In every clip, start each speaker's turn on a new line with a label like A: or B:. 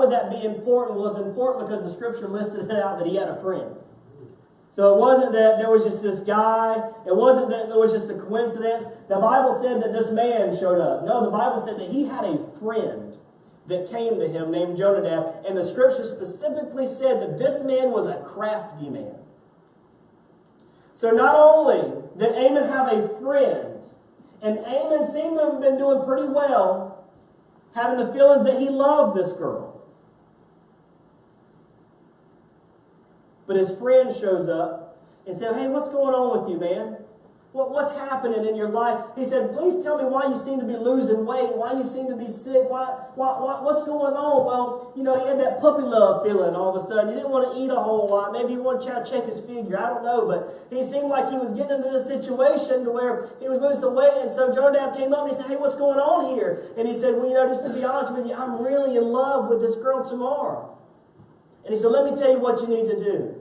A: would that be important? Well, it was important because the scripture listed it out that he had a friend. So it wasn't that there was just this guy. It wasn't that there was just a coincidence. The Bible said that this man showed up. No, the Bible said that he had a friend that came to him named Jonadab. And the scripture specifically said that this man was a crafty man. So not only did Amon have a friend, and Amon seemed to have been doing pretty well, having the feelings that he loved this girl. But his friend shows up and said, hey, what's going on with you, man? What's happening in your life? He said, please tell me why you seem to be losing weight, why you seem to be sick, what's going on? Well, he had that puppy love feeling all of a sudden. He didn't want to eat a whole lot. Maybe he wanted to try to check his figure. I don't know. But he seemed like he was getting into this situation to where he was losing weight. And so Jonadab came up and he said, hey, what's going on here? And he said, well, just to be honest with you, I'm really in love with this girl Tamar. And he said, let me tell you what you need to do.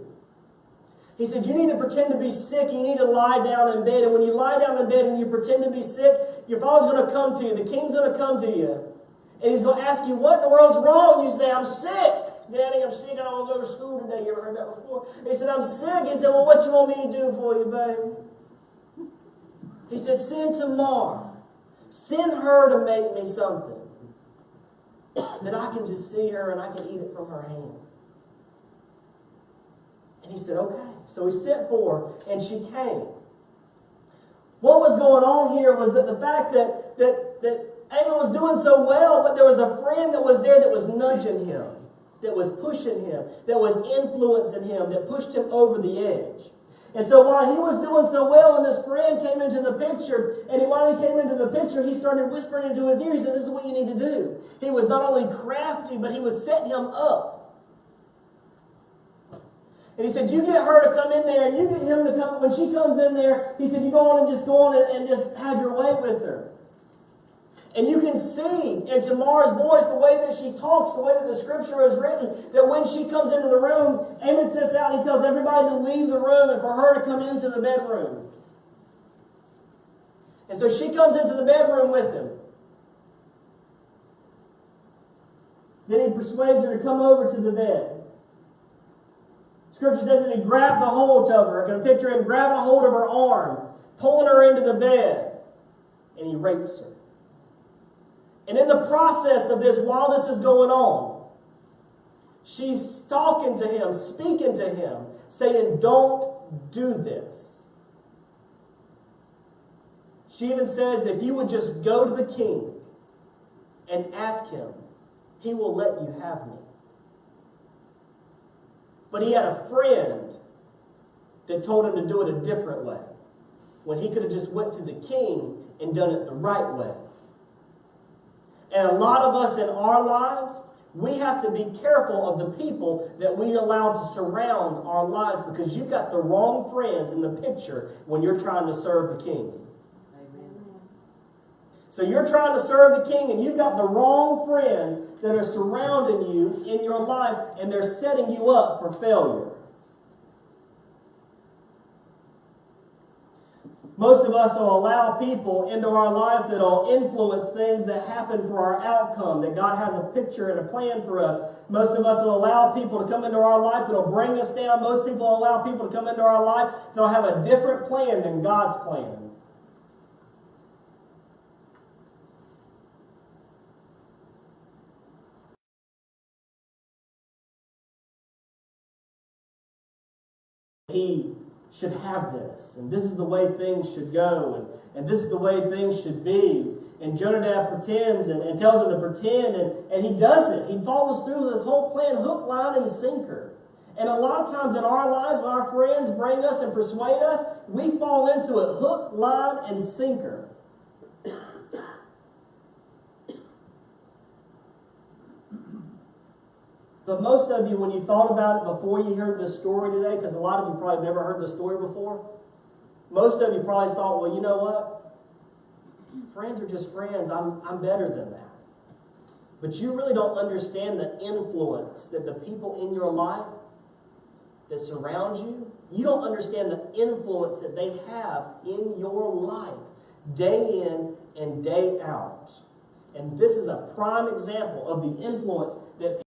A: He said, you need to pretend to be sick. You need to lie down in bed. And when you lie down in bed and you pretend to be sick, your father's going to come to you. The king's going to come to you. And he's going to ask you, what in the world's wrong? You say, I'm sick. Daddy, I'm sick. I don't want to go to school today. You ever heard that before? He said, I'm sick. He said, well, what you want me to do for you, babe? He said, send Tamar. Send her to make me something that I can just see her and I can eat it from her hand. And he said, okay. So he sent for her, and she came. What was going on here was that the fact that Amon was doing so well, but there was a friend that was there that was nudging him, that was pushing him, that was influencing him, that pushed him over the edge. And so while he was doing so well, and this friend came into the picture, and while he came into the picture, he started whispering into his ear. He said, this is what you need to do. He was not only crafty, but he was setting him up. And he said, you get her to come in there, and you get him to come. When she comes in there, he said, you go on and just have your way with her. And you can see in Tamar's voice, the way that she talks, the way that the scripture is written, that when she comes into the room, Amon sits out and he tells everybody to leave the room and for her to come into the bedroom. And so she comes into the bedroom with him. Then he persuades her to come over to the bed. Scripture says that he grabs a hold of her. I can picture him grabbing a hold of her arm, pulling her into the bed, and he rapes her. And in the process of this, while this is going on, she's talking to him, speaking to him, saying, don't do this. She even says that if you would just go to the king and ask him, he will let you have me. But he had a friend that told him to do it a different way, when he could have just went to the king and done it the right way. And a lot of us in our lives, we have to be careful of the people that we allow to surround our lives, because you've got the wrong friends in the picture when you're trying to serve the king. So you're trying to serve the king and you've got the wrong friends that are surrounding you in your life, and they're setting you up for failure. Most of us will allow people into our life that will influence things that happen for our outcome, that God has a picture and a plan for us. Most of us will allow people to come into our life that will bring us down. Most people will allow people to come into our life that will have a different plan than God's plan. He should have this, and this is the way things should go, and this is the way things should be. And Jonadab pretends and tells him to pretend, and he does it. He follows through with this whole plan, hook, line, and sinker. And a lot of times in our lives, when our friends bring us and persuade us, we fall into it, hook, line, and sinker. But most of you, when you thought about it before you heard this story today, because a lot of you probably never heard the story before, most of you probably thought, well, you know what? Friends are just friends. I'm better than that. But you really don't understand the influence that the people in your life that surround you, you don't understand the influence that they have in your life day in and day out. And this is a prime example of the influence that